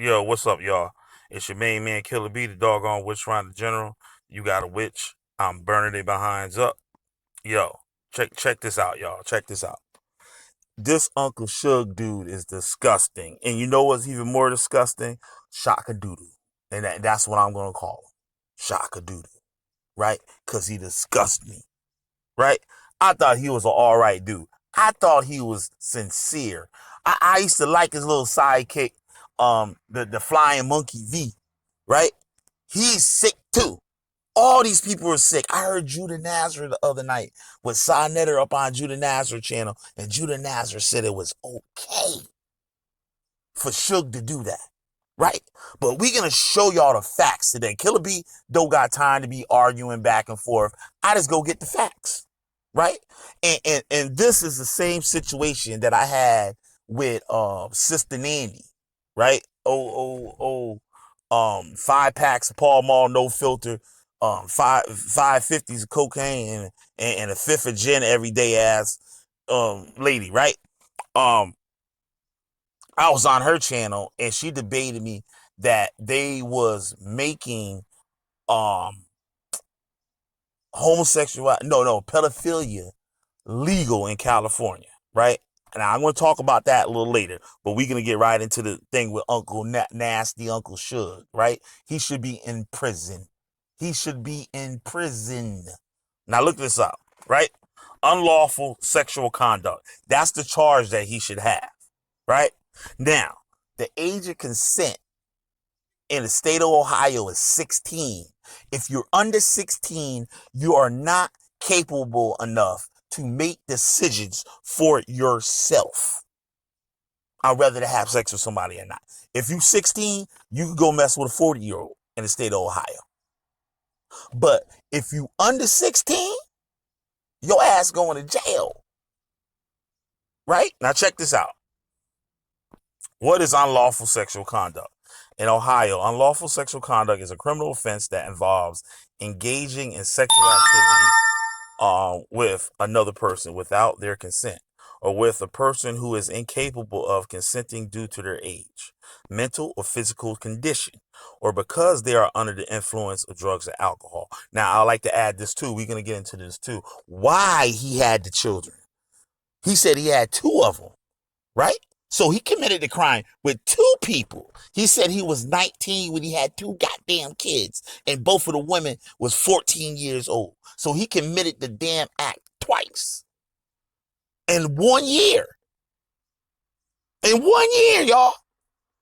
Yo, what's up, y'all? It's your main man, Killer B, the doggone witch finder general. You got a witch. I'm burning their behinds up. Yo, check this out, y'all. Check this out. This Uncle Sug dude is disgusting, and you know what's even more disgusting? Shaka Doodoo, and that's what I'm gonna call him, Shaka Doodoo, right? Cause he disgusts me, right? I thought he was an all right dude. I thought he was sincere. I used to like his little sidekick, the flying monkey V, right? He's sick too. All these people are sick. I heard Judah Nazareth the other night with Signetter up on Judah Nazareth channel, and Judah Nazareth said it was okay for Suge to do that, right? But we're gonna show y'all the facts today. Killer B don't got time to be arguing back and forth. I just go get the facts, right? And this is the same situation that I had with Sister Nandy, right? 5 packs of Paul Mall, no filter, 550s of cocaine and a fifth of gin every day ass lady, right? Um I was on her channel and she debated me that they was making um homosexual no pedophilia legal in California, right? And I'm going to talk about that a little later, but we're going to get right into the thing with Nasty Uncle Suge, right? He should be in prison. He should be in prison. Now look this up, right? Unlawful sexual conduct. That's the charge that he should have, right? Now, the age of consent in the state of Ohio is 16. If you're under 16, you are not capable enough to make decisions for yourself. I'd rather to have sex with somebody or not. If you're 16, you can go mess with a 40-year-old in the state of Ohio. But if you under 16, your ass going to jail. Right? Now check this out. What is unlawful sexual conduct? In Ohio, unlawful sexual conduct is a criminal offense that involves engaging in sexual activity with another person without their consent, or with a person who is incapable of consenting due to their age, mental or physical condition, or because they are under the influence of drugs or alcohol. Now, I like to add this too. We're going to get into this too. Why he had the children. He said he had 2 of them, right? So he committed the crime with 2 people. He said he was 19 when he had 2 goddamn kids, and both of the women was 14 years old. So he committed the damn act twice in 1 year. In 1 year, y'all.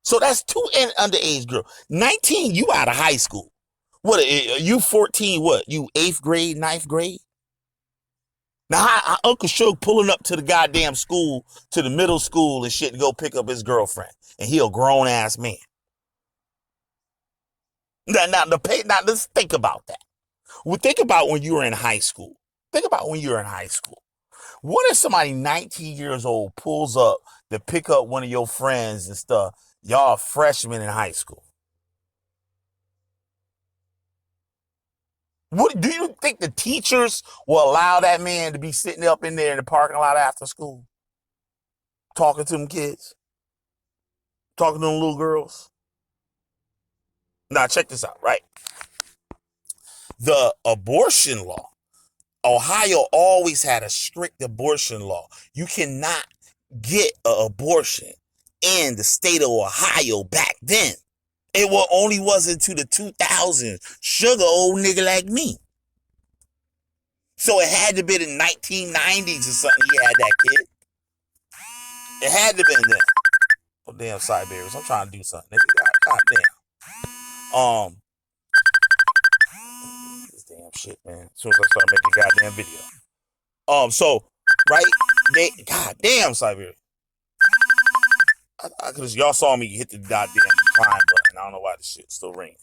So that's 2 underage girls. 19, you out of high school. What, you 14, what? You 8th grade, 9th grade? Now, how Uncle Suge pulling up to the goddamn school, to the middle school and shit to go pick up his girlfriend. And he a grown-ass man. Now, let's think about that. Well, think about when you were in high school. Think about when you were in high school. What if somebody 19 years old pulls up to pick up one of your friends and stuff? Y'all freshmen in high school. What do you think the teachers will allow that man to be sitting up in there in the parking lot after school? Talking to them kids? Talking to them little girls? Now, check this out, right? The abortion law. Ohio always had a strict abortion law. You cannot get an abortion in the state of Ohio back then. It only was into the 2000s. Sugar old nigga like me. So it had to be the 1990s or something he had that kid. It had to be then. Oh, damn, Siberians. I'm trying to do something, nigga. God damn. This damn shit, man. As soon as I start making a goddamn video. So, right? God damn, Siberia. Cause y'all saw me hit the goddamn decline button. I don't know why this shit's still ringing.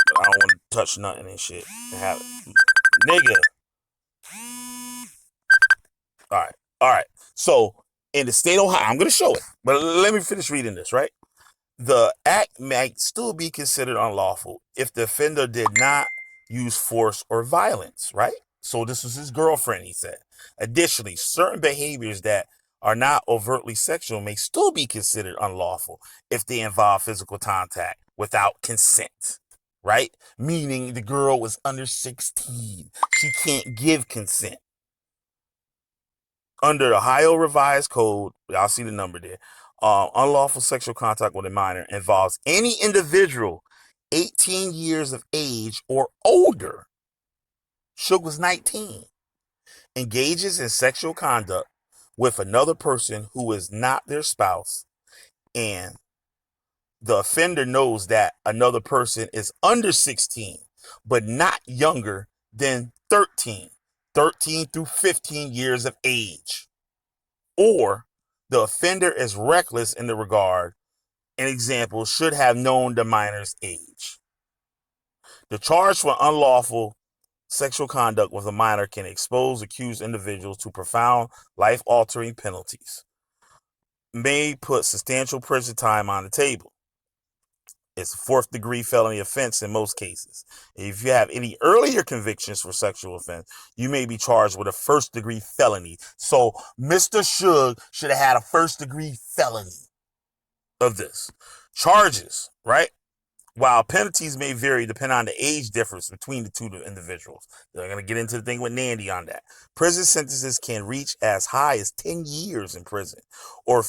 But I don't want to touch nothing and shit and have it. Nigga. Alright. So, in the state of Ohio, I'm going to show it. But let me finish reading this, right? The act might still be considered unlawful if the offender did not use force or violence, right? So this was his girlfriend, he said. Additionally, certain behaviors that are not overtly sexual may still be considered unlawful if they involve physical contact without consent, right? Meaning the girl was under 16. She can't give consent. Under the Ohio Revised Code, y'all see the number there. Unlawful sexual contact with a minor involves any individual 18 years of age or older. Suge was 19. Engages in sexual conduct with another person who is not their spouse, and the offender knows that another person is under 16, but not younger than 13 through 15 years of age. Or the offender is reckless in the regard, an example, should have known the minor's age. The charge for unlawful sexual conduct with a minor can expose accused individuals to profound life-altering penalties, may put substantial prison time on the table. It's a fourth-degree felony offense in most cases. If you have any earlier convictions for sexual offense, you may be charged with a first-degree felony. So Mr. Suge should have had a first-degree felony of this. Charges, right? While penalties may vary depending on the age difference between the two individuals. They're going to get into the thing with Nandy on that. Prison sentences can reach as high as 10 years in prison or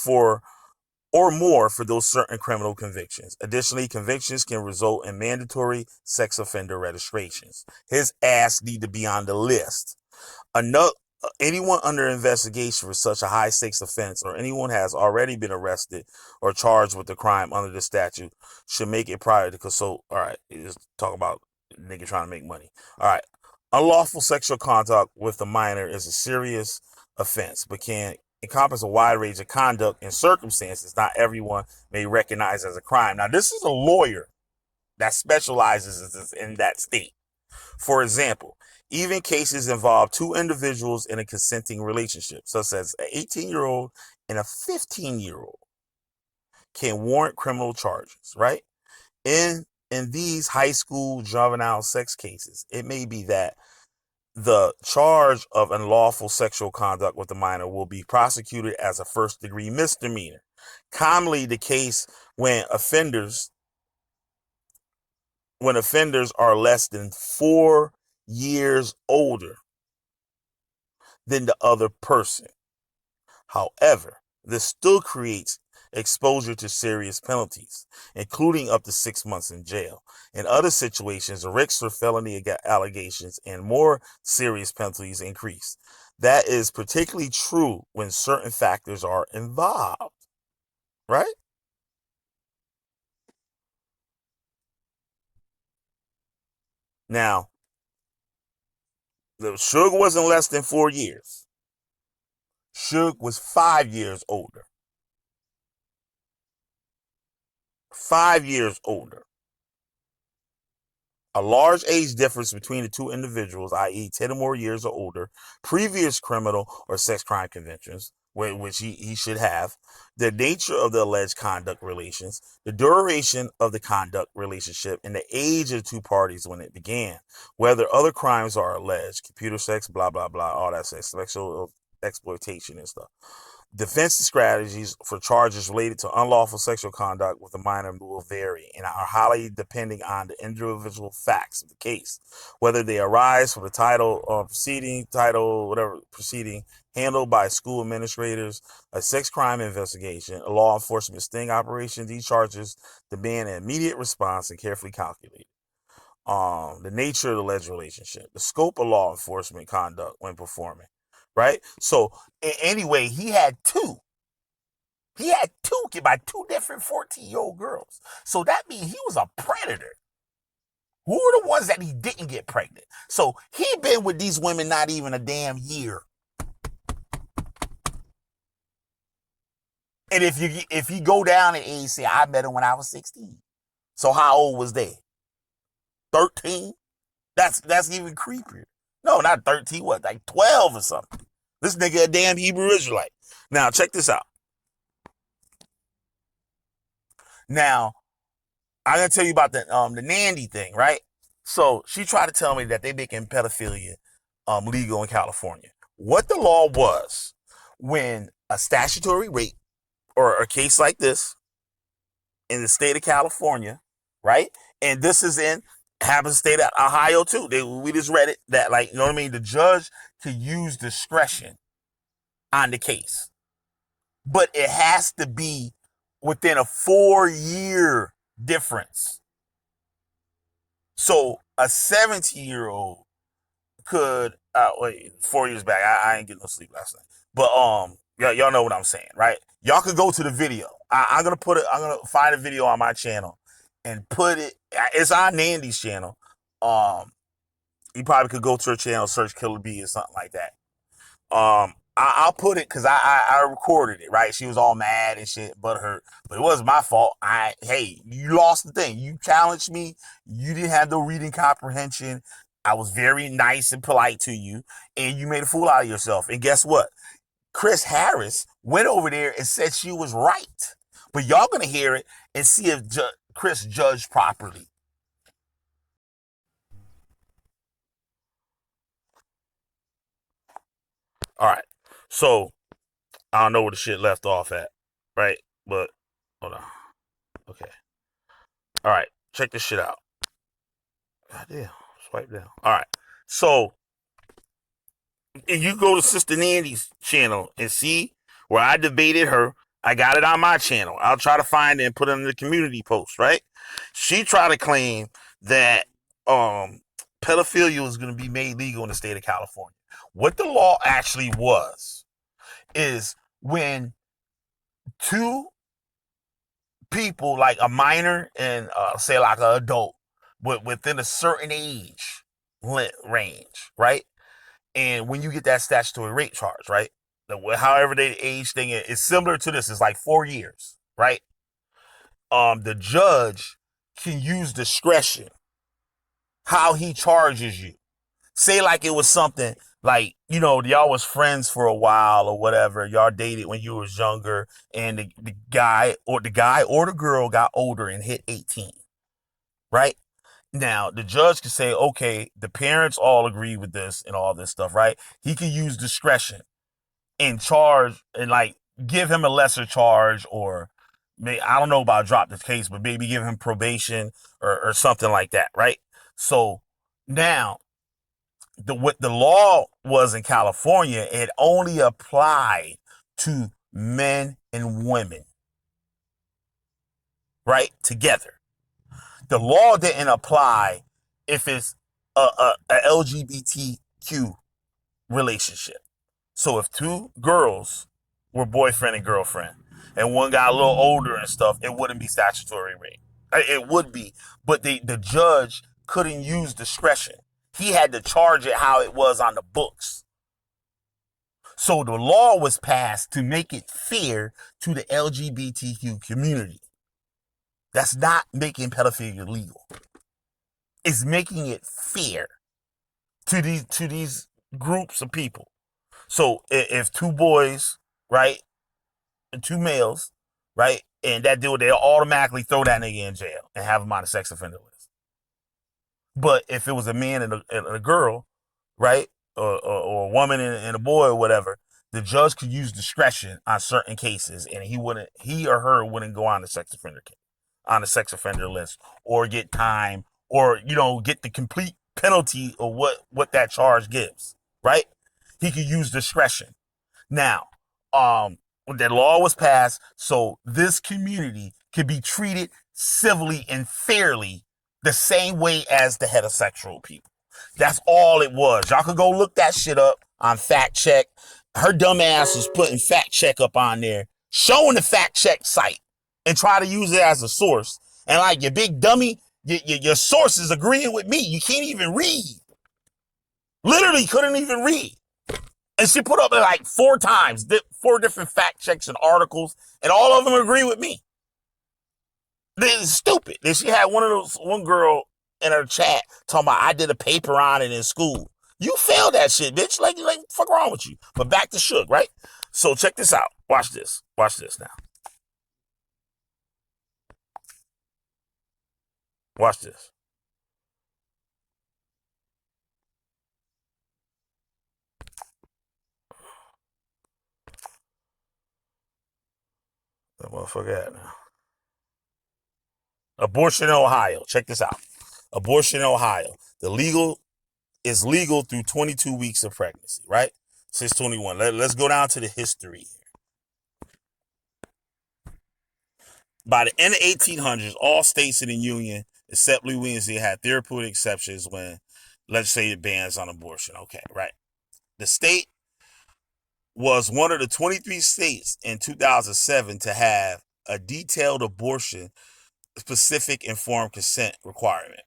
more for those certain criminal convictions. Additionally, convictions can result in mandatory sex offender registrations. His ass need to be on the list. Anyone under investigation for such a high stakes offense, or anyone has already been arrested or charged with the crime under the statute, should make it prior to consult. All right, just talk about nigga trying to make money. All right, unlawful sexual contact with a minor is a serious offense, but can encompass a wide range of conduct and circumstances not everyone may recognize as a crime. Now, this is a lawyer that specializes in that state. For example, even cases involve two individuals in a consenting relationship, such as an 18-year-old and a 15-year-old, can warrant criminal charges, right? In these high school juvenile sex cases, it may be that the charge of unlawful sexual conduct with a minor will be prosecuted as a first-degree misdemeanor. Commonly the case when offenders are less than 4 years older than the other person. However, this still creates exposure to serious penalties, including up to 6 months in jail. In other situations, the risks for felony allegations and more serious penalties increase. That is particularly true when certain factors are involved, right? Now, the Suge wasn't less than 4 years. Suge was 5 years older. 5 years older. A large age difference between the two individuals, i.e., 10 or more years or older, previous criminal or sex crime convictions, which he should have, the nature of the alleged conduct relations, the duration of the conduct relationship, and the age of the two parties when it began, whether other crimes are alleged, computer sex, blah, blah, blah, all that sex, sexual exploitation and stuff. Defense strategies for charges related to unlawful sexual conduct with a minor will vary and are highly depending on the individual facts of the case, whether they arise from the proceeding handled by school administrators, a sex crime investigation, a law enforcement sting operation. These charges demand an immediate response and carefully calculated. The nature of the alleged relationship, the scope of law enforcement conduct when performing, right? So anyway, he had two. He had two by two different 14-year-old girls. So that means he was a predator. Who were the ones that he didn't get pregnant? So he been with these women not even a damn year. And if you go down in age, say I met him when I was 16. So how old was they? 13? That's even creepier. No, not 13, what, like 12 or something. This nigga a damn Hebrew Israelite. Now, check this out. Now, I'm gonna tell you about the Nandy thing, right? So she tried to tell me that they making pedophilia legal in California. What the law was when a statutory rape or a case like this in the state of California, right? And this is in happens state of Ohio too. We just read it that, like, you know what I mean. The judge could use discretion on the case, but it has to be within a 4-year difference. So a 17-year-old could wait 4 years back. I ain't getting no sleep last night, but y'all know what I'm saying, right? Y'all could go to the video. I'm gonna put it. I'm gonna find a video on my channel and put it. It's on Nandy's channel. You probably could go to her channel, search Killer B or something like that. I'll put it because I recorded it, right? She was all mad and shit, but it wasn't my fault. Hey, you lost the thing. You challenged me. You didn't have no reading comprehension. I was very nice and polite to you, and you made a fool out of yourself. And guess what? Chris Harris went over there and said she was right. But y'all gonna hear it and see if Chris judged properly. All right. So I don't know where the shit left off at, right? But hold on. Okay. All right. Check this shit out. God damn. Swipe down. All right. So, and you go to Sister Nandy's channel and see where I debated her. I got it on my channel. I'll try to find it and put it in the community post, right? She tried to claim that pedophilia was going to be made legal in the state of California. What the law actually was is when two people, like a minor and say like an adult, within a certain age range, right? And when you get that statutory rape charge, right? However the age thing is similar to this. It's like 4 years, right? The judge can use discretion how he charges you. Say like it was something like, y'all was friends for a while or whatever. Y'all dated when you was younger, and the guy or the girl got older and hit 18, right? Now, the judge can say, okay, the parents all agree with this and all this stuff, right? He can use discretion and charge and, like, give him a lesser charge, or I don't know about drop the case, but maybe give him probation or something like that, right? So now, what the law was in California, it only applied to men and women, right? Together. The law didn't apply if it's a LGBTQ relationship. So if two girls were boyfriend and girlfriend and one got a little older and stuff, it wouldn't be statutory rape. It would be, but the judge couldn't use discretion. He had to charge it how it was on the books. So the law was passed to make it fair to the LGBTQ community. That's not making pedophilia legal. It's making it fair to these groups of people. So if two boys, right, and two males, right, and that dude, they'll automatically throw that nigga in jail and have him on a sex offender list. But if it was a man and a girl, right, or a woman and a boy or whatever, the judge could use discretion on certain cases, and he or her wouldn't go on the sex offender list, or get time, or get the complete penalty of what that charge gives, right? He could use discretion. Now, the law was passed so this community could be treated civilly and fairly the same way as the heterosexual people. That's all it was. Y'all could go look that shit up on fact check. Her dumb ass was putting fact check up on there, showing the fact check site, and try to use it as a source. And like, your big dummy, your source is agreeing with me. You can't even read. Literally couldn't even read. And she put up like 4 times, 4 different fact checks and articles, and all of them agree with me. This is stupid. Then she had one girl in her chat talking about, I did a paper on it in school. You failed that shit, bitch. Like, fuck wrong with you? But back to Suge, right? So check this out. Watch this. Watch this now. Watch this. That motherfucker at now. Abortion in Ohio. Check this out. Abortion in Ohio. The legal is legal through 22 weeks of pregnancy, right? Since 21. Let's go down to the history. By the end of 1800s, all states in the Union, except Louisiana, had therapeutic exceptions when legislative bans on abortion. Okay, right. The state was one of the 23 states in 2007 to have a detailed abortion specific informed consent requirement.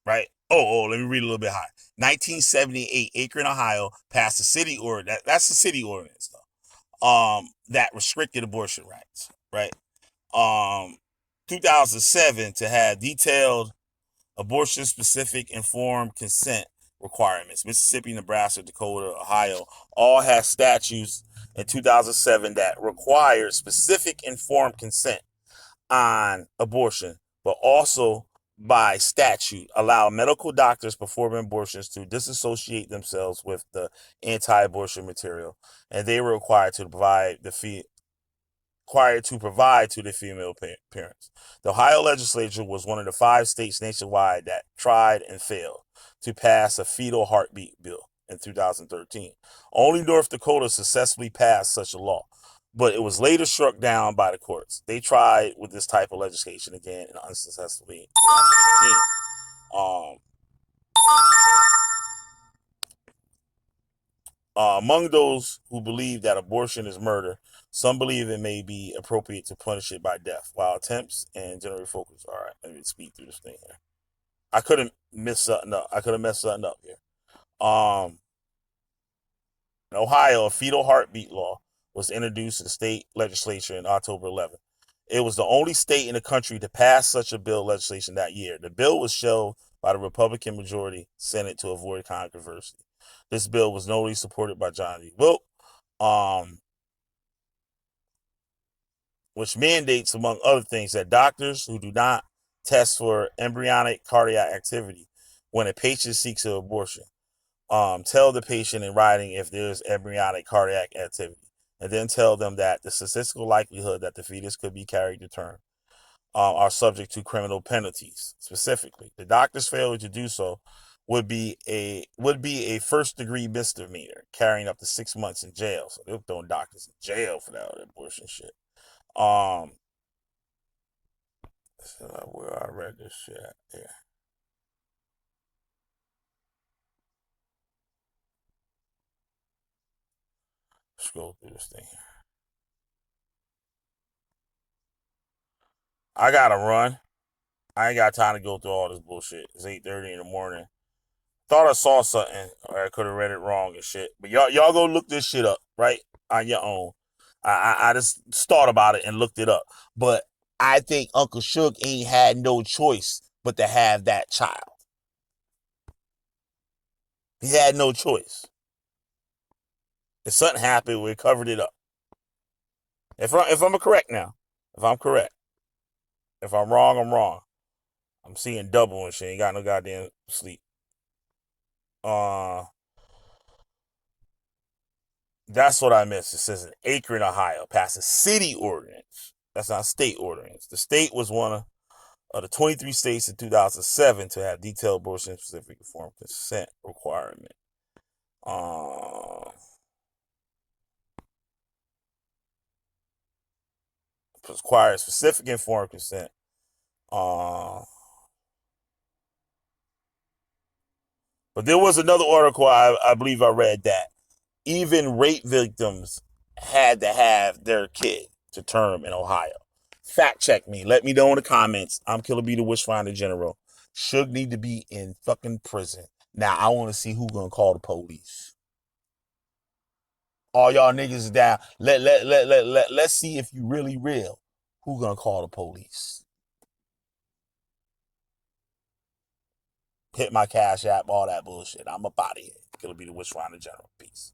Right? Let me read a little bit higher. 1978, Akron, Ohio passed a city ordinance. That's the city ordinance, though. That restricted abortion rights. Right? 2007 to have detailed abortion specific informed consent requirements. Mississippi, Nebraska, Dakota, Ohio all had statutes in 2007 that required specific informed consent on abortion, but also by statute allow medical doctors performing abortions to disassociate themselves with the anti-abortion material, and they were required to provide to the female parents. The Ohio legislature was one of the 5 states nationwide that tried and failed to pass a fetal heartbeat bill in 2013. Only North Dakota successfully passed such a law, but it was later struck down by the courts. They tried with this type of legislation again and unsuccessfully. Um, Among those who believe that abortion is murder, some believe it may be appropriate to punish it by death, while attempts and general focus. All right, let me speed through this thing here. I could have messed something up. Here. In Ohio, a fetal heartbeat law was introduced to the state legislature in October 11th. It was the only state in the country to pass such a bill legislation that year. The bill was shelved by the Republican majority Senate to avoid controversy. This bill was notably supported by John D. Wilk, which mandates, among other things, that doctors who do not test for embryonic cardiac activity when a patient seeks an abortion tell the patient in writing if there's embryonic cardiac activity, and then tell them that the statistical likelihood that the fetus could be carried to term are subject to criminal penalties. Specifically, the doctor's failure to do so would be a first degree misdemeanor, carrying up to 6 months in jail. So they're throwing doctors in jail for that abortion shit. Where I read this shit at? Yeah. Scroll through this thing. I gotta run. I ain't got time to go through all this bullshit. It's 8:30 in the morning. Thought I saw something, or I could have read it wrong and shit. But y'all go look this shit up, right? On your own. I just thought about it and looked it up. But I think Uncle Sug ain't had no choice but to have that child. He had no choice. If something happened, we covered it up. If I'm correct now, if I'm correct, if I'm wrong, I'm wrong. I'm seeing double and shit. Ain't got no goddamn sleep. That's what I missed. It says in Akron, Ohio, passed a city ordinance. That's not state ordinance. The state was one of the 23 states in 2007 to have detailed abortion specific informed consent requirement. Requires specific informed consent. But there was another article I believe I read that even rape victims had to have their kid to term in Ohio. Fact check me. Let me know in the comments. I'm Killer B, the Wishfinder General. Should need to be in fucking prison. Now I want to see who gonna call the police. All y'all niggas is down. Let's see if you really real. Who gonna call the police? Hit my cash app, all that bullshit. I'm up out of here. Killer B, the Wishfinder General. Peace.